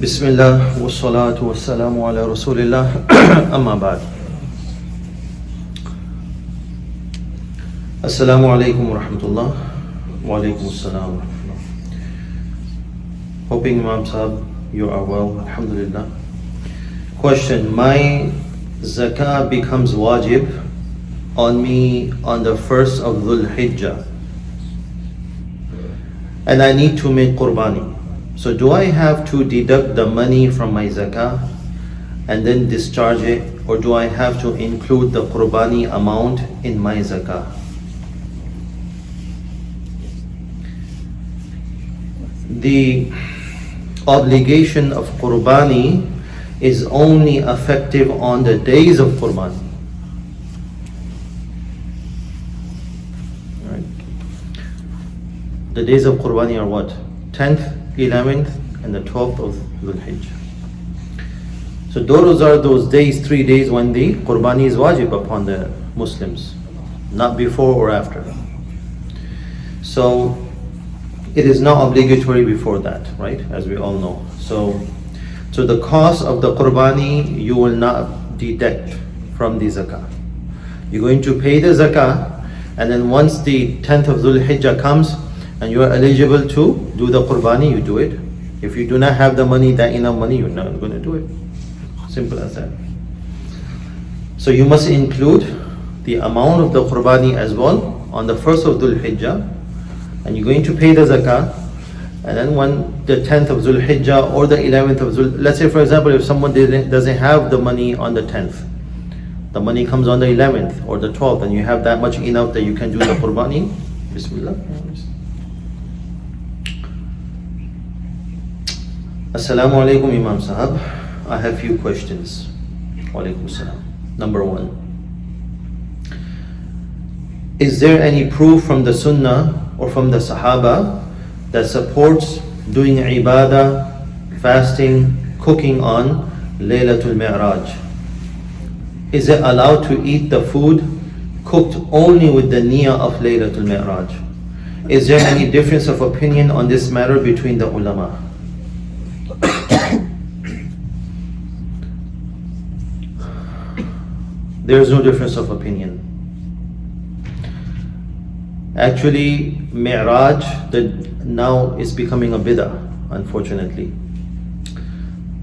Bismillah wa salatu wa salamu ala rasulillah amma ba'd. Assalamu alaikum wa rahmatullah. Wa alaikum assalam wa rahmatullah. Hoping Imam Sahab you are well, alhamdulillah. Question: my zakah becomes wajib on me on the 1st of Dhul Hijjah and I need to make qurbani. So do I have to deduct the money from my zakah and then discharge it, or do I have to include the qurbani amount in my zakah? The obligation of qurbani is only effective on the days of qurbani. Right. The days of qurbani are what? 10th, 11th and the 12th of Dhul Hijjah. So those are those days, 3 days when the qurbani is wajib upon the Muslims, not before or after. So it is not obligatory before that, right? As we all know. So the cost of the qurbani you will not deduct from the zakah. You're going to pay the zakah, and then once the 10th of Dhul Hijjah comes and you are eligible to do the qurbani, you do it. If you do not have the money, that enough money, you're not going to do it. Simple as that. So you must include the amount of the qurbani as well on the 1st of Dhul Hijjah, and you're going to pay the zakah. And then when the 10th of Dhul Hijjah or the 11th of Dhul, let's say for example if someone doesn't have the money on the 10th, the money comes on the 11th or the 12th, and you have that much enough that you can do the qurbani, Bismillah. Assalamu alaikum Imam Sahab. I have few questions. Wa alaikum salam. Number 1. Is there any proof from the Sunnah or from the Sahaba that supports doing ibadah, fasting, cooking on Laylatul Mi'raj? Is it allowed to eat the food cooked only with the niyyah of Laylatul Mi'raj? Is there any difference of opinion on this matter between the ulama? There is no difference of opinion. Actually, Mi'raj now is becoming a bid'ah, unfortunately.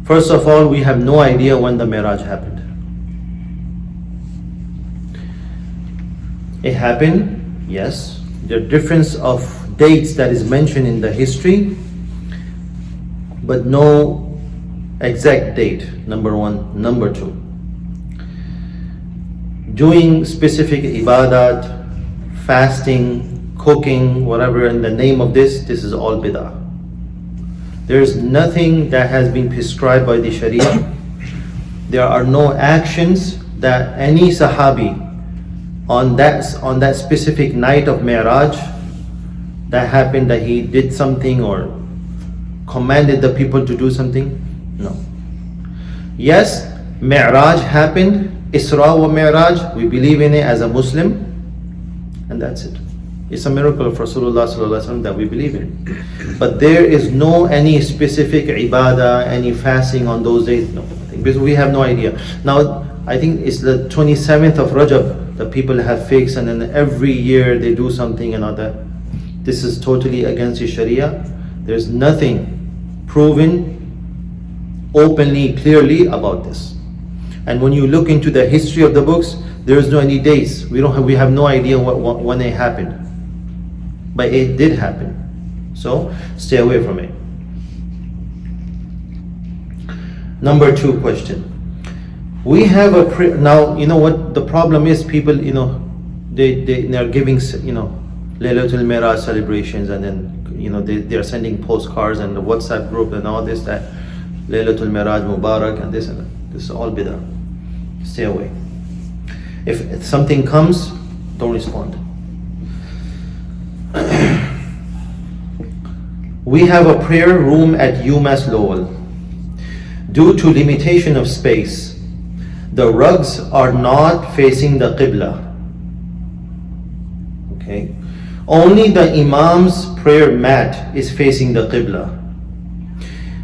First of all, we have no idea when the Mi'raj happened. It happened, yes. The difference of dates that is mentioned in the history, but no exact date, number 1. Number 2, doing specific ibadat, fasting, cooking, whatever in the name of this is all bid'ah. There is nothing that has been prescribed by the Sharia. There are no actions that any Sahabi on that specific night of Mi'raj that happened, that he did something or commanded the people to do something. No. Yes, Mi'raj happened, Isra wa Mi'raj, we believe in it as a Muslim, and that's it. It's a miracle of Rasulullah sallallahu alaihi wasallam that we believe in. But there is no any specific ibadah, any fasting on those days. No, because we have no idea. Now, I think it's the 27th of Rajab that people have fixed, and then every year they do something and all that. This is totally against the Sharia. There's nothing proven openly, clearly about this. And when you look into the history of the books, there is no any dates. We have no idea when it happened. But it did happen. So stay away from it. Number 2 question. We have a now, you know what the problem is, people, you know, they are giving, you know, Laylatul Mi'raj celebrations, and then, you know, they are sending postcards and the WhatsApp group and all this, that Laylatul Mi'raj Mubarak and this and that. This is all bid'ah. Stay away. If something comes, don't respond. We have a prayer room at UMass Lowell. Due to limitation of space, the rugs are not facing the Qibla. Okay? Only the Imam's prayer mat is facing the Qibla.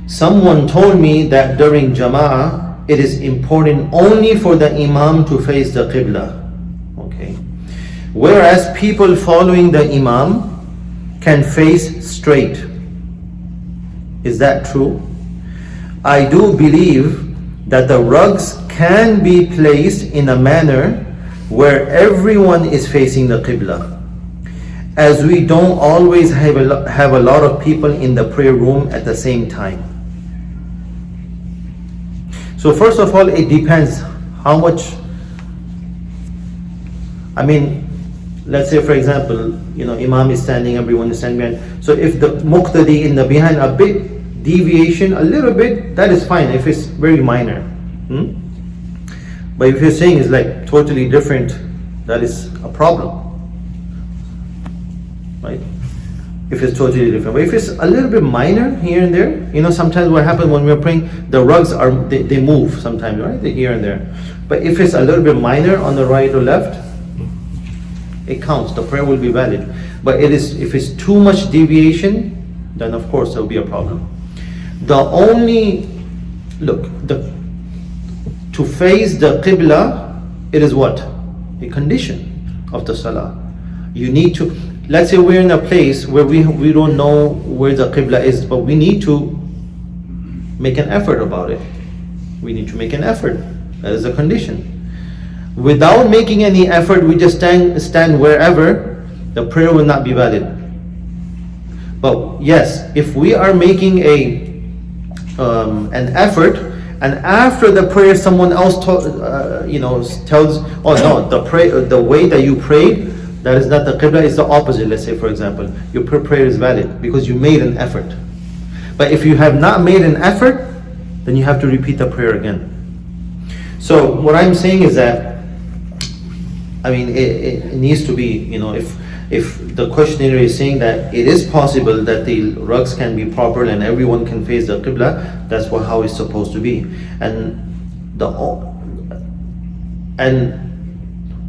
Someone told me that during Jama'ah, it is important only for the Imam to face the Qibla. Okay? Whereas people following the Imam can face straight. Is that true? I do believe that the rugs can be placed in a manner where everyone is facing the Qibla, as we don't always have a lot of people in the prayer room at the same time. So first of all, it depends how much, I mean, let's say for example, Imam is standing, everyone is standing behind. So if the muqtadi in the behind a bit deviation, a little bit, that is fine if it's very minor. But if you're saying it's like totally different, that is a problem, right? If it's totally different. But if it's a little bit minor here and there, sometimes what happens when we're praying, the rugs they move sometimes, right? They're here and there. But if it's a little bit minor on the right or left, it counts. The prayer will be valid. But if it's too much deviation, then of course there will be a problem. To face the Qibla, it is what? A condition of the Salah. You need to, let's say we're in a place where we don't know where the Qibla is, but we need to make an effort about it. We need to make an effort. That is a condition. Without making any effort, we just stand wherever, the prayer will not be valid. But yes, if we are making an effort, and after the prayer someone else tells, oh no, the way that you prayed, that is not the Qibla, it's the opposite. Let's say for example, your prayer is valid because you made an effort. But if you have not made an effort, then you have to repeat the prayer again. So what I'm saying is that, I mean, it needs to be, if the questionnaire is saying that it is possible that the rugs can be proper and everyone can face the Qibla, that's how it's supposed to be. And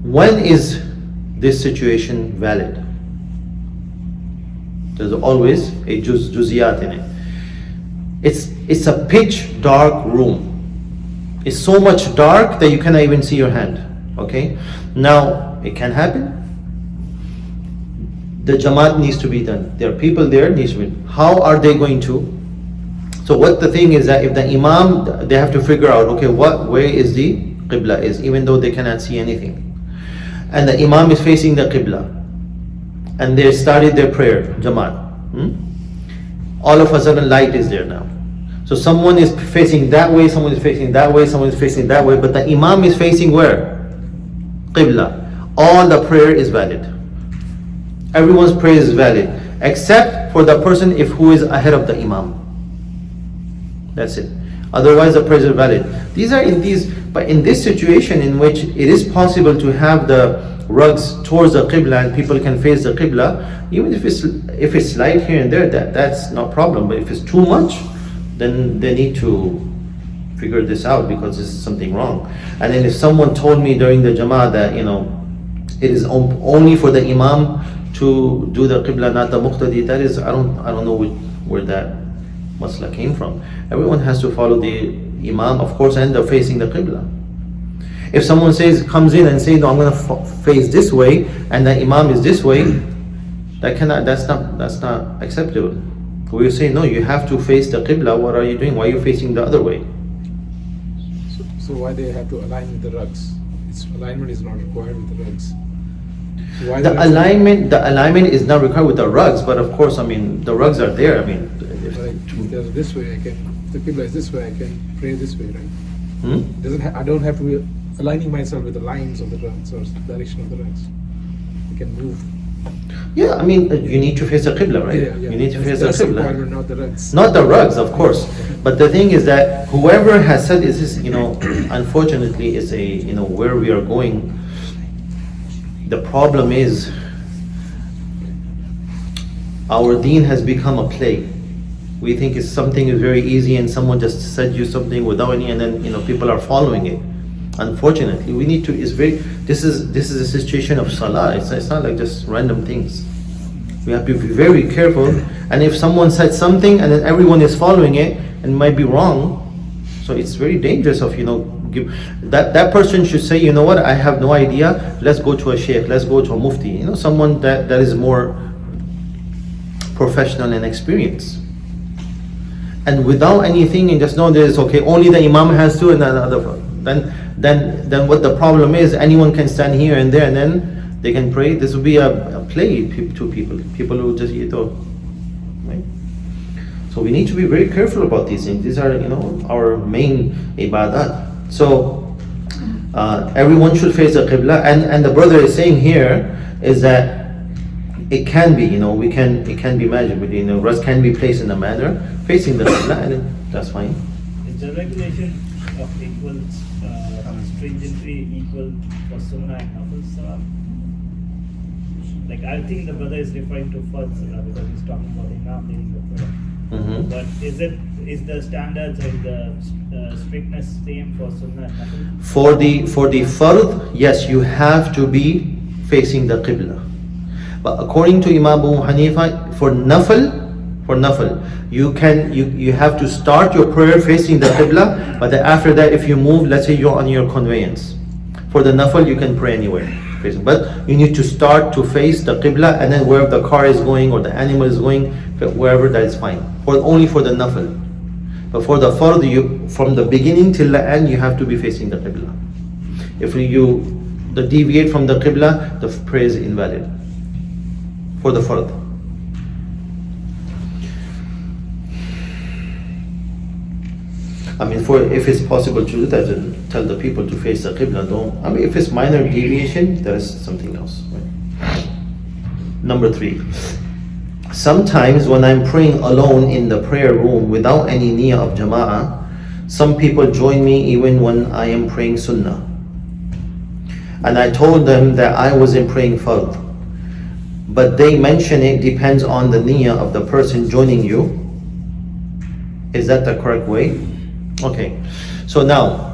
when is this situation valid? There's always a juziyat in it. It's a pitch dark room. It's so much dark that you cannot even see your hand. Okay? Now, it can happen. The jamat needs to be done. There are people there, needs to be. How are they going to? So what the thing is that if the Imam, they have to figure out, okay, what way is the Qibla is, even though they cannot see anything. And the Imam is facing the Qibla. And they started their prayer, jamat. All of a sudden light is there now. So someone is facing that way, someone is facing that way, someone is facing that way, but the Imam is facing where? Qibla. All the prayer is valid. Everyone's prayer is valid, except for the person who is ahead of the Imam. That's it. Otherwise the prayers are valid. But in this situation in which it is possible to have the rugs towards the Qibla and people can face the Qibla, even if it's light here and there, that's no problem. But if it's too much, then they need to figure this out because this is something wrong. And then if someone told me during the Jama'ah that it is only for the Imam to do the Qibla, not the Muqtadi, that is, I don't know where that masla came from. Everyone has to follow the Imam, of course, and they're facing the Qibla. If someone comes in and says, no, I'm going to face this way, and the Imam is this way, that's not acceptable. We say, no, you have to face the Qibla. What are you doing? Why are you facing the other way? So why they have to align with the rugs? Alignment is not required with the rugs. So why the alignment is not required with the rugs, but of course, I mean, the rugs are there. I mean, if there's this way, if the Qibla is this way, I can pray this way, right? I don't have to be aligning myself with the lines of the rugs or direction of the rugs. I can move. Yeah, I mean, you need to face the Qibla, right? Yeah. You need to face the Qibla. Qibla. Not the rugs. Not the rugs, of course. But the thing is that whoever has said this, unfortunately, is where we are going. The problem is our deen has become a play. We think something is very easy and someone just said you something without any, and then people are following it. Unfortunately, we need to. This is a situation of salah. It's not like just random things. We have to be very careful. And if someone said something and then everyone is following it and might be wrong, so it's very dangerous of that person should say, you know what, I have no idea. Let's go to a sheikh. Let's go to a mufti. Someone that is more professional and experienced. And without anything, and just know this, okay, only the imam has to, and another. Then what the problem is, anyone can stand here and there, and then they can pray. This will be a play to people who just eat up, right? So we need to be very careful about these things. These are our main ibadat. So everyone should face the qibla, and the brother is saying here is that it can be, it can be magic, but rest can be placed in a manner facing the qibla, and that's fine. Is the regulation of equal stringently equal for sunnah and nafil salah? Like, I think the brother is referring to first salah because he's talking about Imam leading the prayer. Mm-hmm. But is the standards and the strictness same for sunnah and nafil? For the fard, yes, you have to be facing the qibla. But according to Imam Abu Hanifa, for nafil, you have to start your prayer facing the qibla, but then after that, if you move, let's say you're on your conveyance, for the nafil you can pray anywhere facing, but you need to start to face the qibla, and then wherever the car is going or the animal is going, wherever, that is fine. Only for the nafil. But for the fard, from the beginning till the end, you have to be facing the qibla. If you deviate from the qibla, the prayer is invalid for the fard. If it's possible to do that, then tell the people to face the qibla. If it's minor deviation, that is something else. Right? Number 3. Sometimes when I'm praying alone in the prayer room without any niyyah of jama'ah, some people join me even when I am praying sunnah. And I told them that I wasn't praying fard. But they mention it depends on the niyyah of the person joining you. Is that the correct way? Okay, so now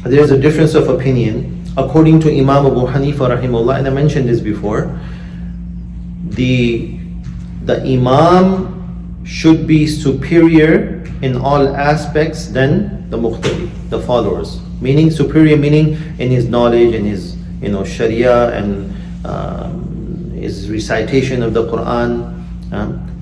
there is a difference of opinion. According to Imam Abu Hanifa rahimahullah, and I mentioned this before, the Imam should be superior in all aspects than the muqtadi, the followers. Meaning superior, meaning in his knowledge, in his sharia, and his recitation of the Quran,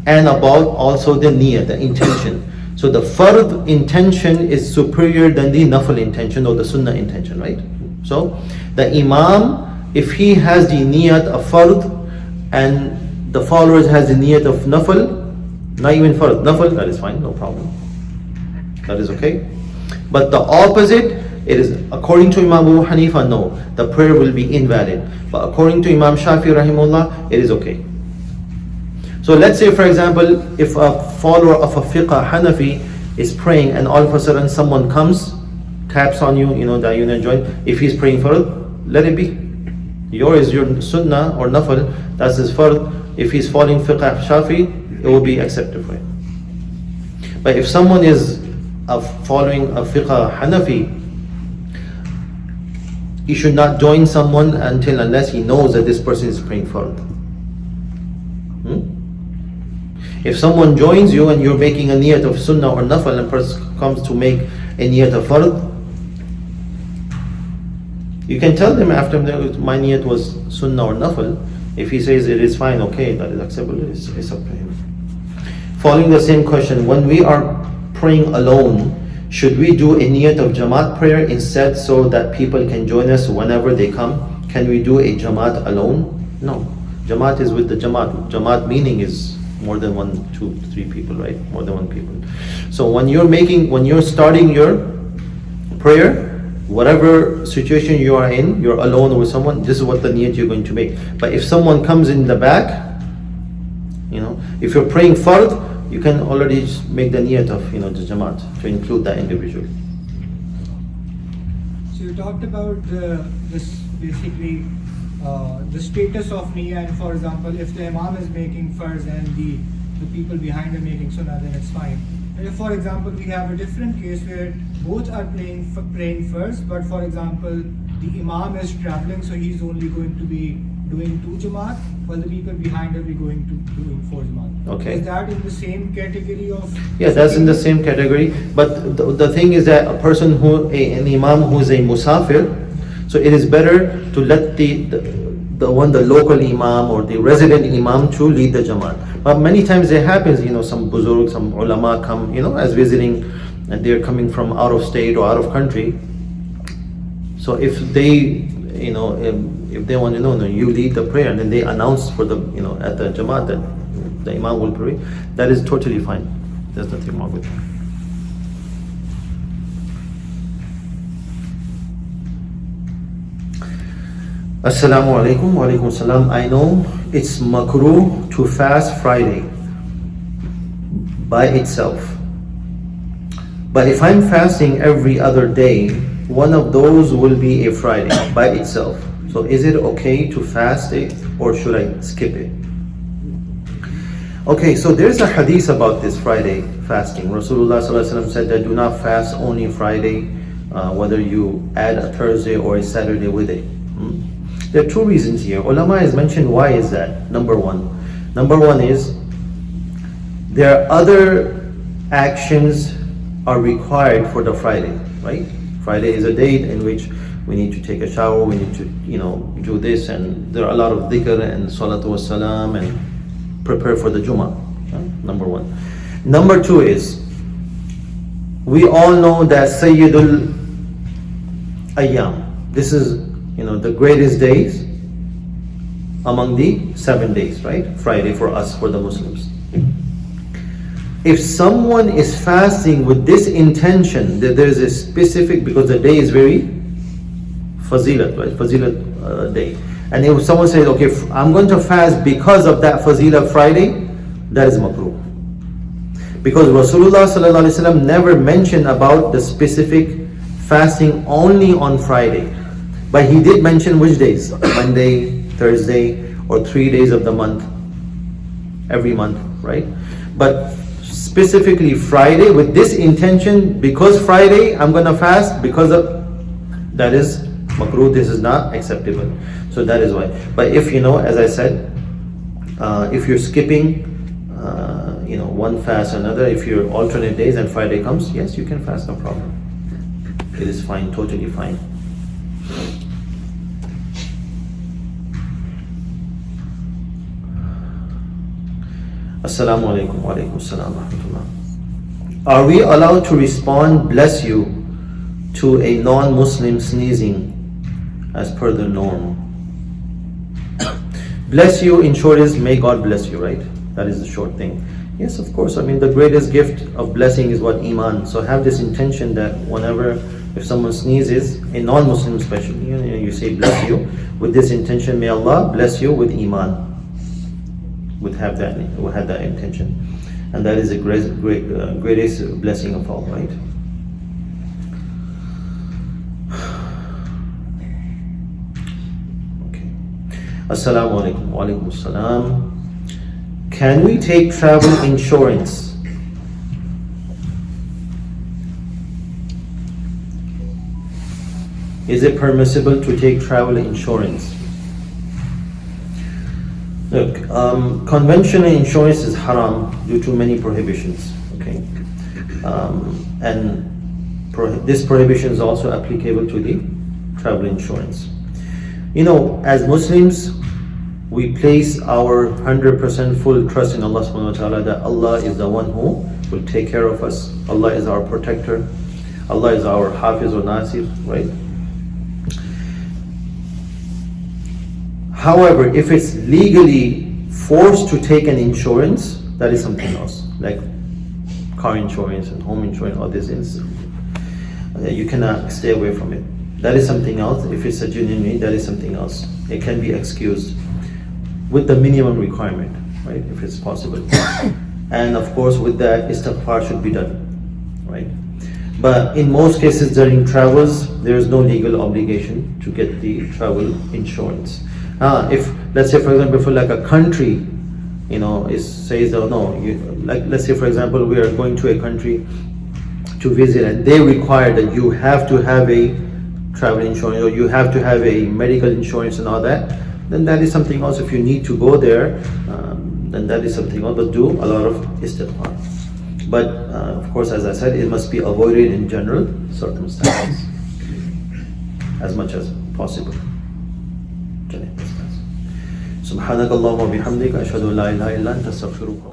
and about also the niyyah, the intention. So the fard intention is superior than the nafil intention or the sunnah intention, right? So the imam, if he has the niyat of fard and the followers has the niyat of nafil, not even fard, nafil, that is fine, no problem. That is okay. But the opposite, it is according to Imam Abu Hanifa, no, the prayer will be invalid. But according to Imam Shafi rahimahullah, it is okay. So let's say, for example, if a follower of a fiqh Hanafi is praying and all of a sudden someone comes, taps on you, that you join. If he's praying fard, let it be. Yours is your sunnah or nafil, that's his fard. If he's following fiqh Shafi, it will be accepted for him. But if someone is following a fiqh Hanafi, he should not join someone unless he knows that this person is praying fard. If someone joins you and you're making a niyat of sunnah or nafil, and person comes to make a niyat of fard, you can tell them after my niyat was sunnah or nafil. If he says it is fine, okay, that is acceptable, it's up to him. Following the same question, when we are praying alone, should we do a niyat of jamat prayer instead so that people can join us whenever they come? Can we do a jamat alone? No. Jamat is with the jamat. Jamat meaning is more than 1, 2, 3 people, right? More than 1 people. So when you're starting your prayer, whatever situation you are in, you're alone with someone, this is what the niyat you're going to make. But if someone comes in the back, if you're praying fard, you can already make the niyat of the jamaat to include that individual. So you talked about this basically the status of niyyah, and for example, if the imam is making farz and the people behind are making sunnah, then it's fine. if, for example, we have a different case where both are praying first, but for example, the Imam is traveling, so he's only going to be doing 2 jamat, while the people behind will be going to doing 4 jamat. Okay. Is that in the same category of? Yeah, that's in the same category. But the thing is that a person an imam who is a musafir, so it is better to let the local imam or the resident imam to lead the jamaat. But many times it happens, some buzurg, some ulama come, as visiting, and they're coming from out of state or out of country. So if they, if they want to know, you lead the prayer, and then they announce for the, at the jamaat that the imam will pray, that is totally fine. There's nothing wrong with that. Assalamu alaikum wa alaikum salam. I know it's makruh to fast Friday by itself. But if I'm fasting every other day, one of those will be a Friday by itself. So is it okay to fast it, or should I skip it? Okay, so there's a hadith about this Friday fasting. Rasulullah said that do not fast only Friday, whether you add a Thursday or a Saturday with it. There are 2 reasons here. Ulama has mentioned why is that. Number one is there are other actions are required for the Friday, right? Friday is a date in which we need to take a shower, we need to, do this, and there are a lot of dhikr and salatu was salam and prepare for the Jummah. Number 1. Number 2 is, we all know that Sayyidul Ayyam, this is, the greatest days among the 7 days, right? Friday for us, for the Muslims. If someone is fasting with this intention, that there is a specific, because the day is very fazilat, right? Fazilat day. And if someone says, okay, I'm going to fast because of that fazilat Friday, that is makruh. Because Rasulullah sallallahu alaihi wasallam never mentioned about the specific fasting only on Friday. But he did mention which days? Monday, Thursday, or 3 days of the month, every month, right? But specifically Friday with this intention, because Friday I'm going to fast because of, that is makruh, this is not acceptable. So that is why. But if, as I said, if you're skipping, one fast another, if you're alternate days and Friday comes, yes, you can fast, no problem. It is fine, totally fine. Assalamu alaikum wa alaikum salam wa rahmatullah. Are we allowed to respond bless you to a non-Muslim sneezing as per the norm? Bless you in short is may God bless you, right? That is the short thing. Yes, of course. I mean, the greatest gift of blessing is what? Iman. So have this intention that whenever, if someone sneezes, a non-Muslim especially, you say bless you with this intention, may Allah bless you with Iman. Would have that intention, and that is the greatest blessing of all, right? Okay. Assalamu alaikum wa alaikum assalam. Can we take travel insurance? Is it permissible to take travel insurance? Look, conventional insurance is haram due to many prohibitions, okay? And this prohibition is also applicable to the travel insurance. As Muslims, we place our 100% full trust in Allah subhanahu wa ta'ala, that Allah is the one who will take care of us. Allah is our protector. Allah is our hafiz or nasir, right? However, if it's legally forced to take an insurance, that is something else, like car insurance and home insurance, all this is, you cannot stay away from it. That is something else. If it's a genuine need, that is something else. It can be excused with the minimum requirement, right, if it's possible. And of course, with that, istighfar should be done, right? But in most cases during travels, there is no legal obligation to get the travel insurance. If, let's say for example, for like a country it says, oh no, like let's say for example we are going to a country to visit and they require that you have to have a travel insurance or you have to have a medical insurance and all that, then that is something else. If you need to go there, then that is something else, but do a lot of istighfar. But of course, as I said, it must be avoided in general circumstances as much as possible. سبحانك اللهم وبحمدك أشهد أن لا إله إلا أنت أستغفرك.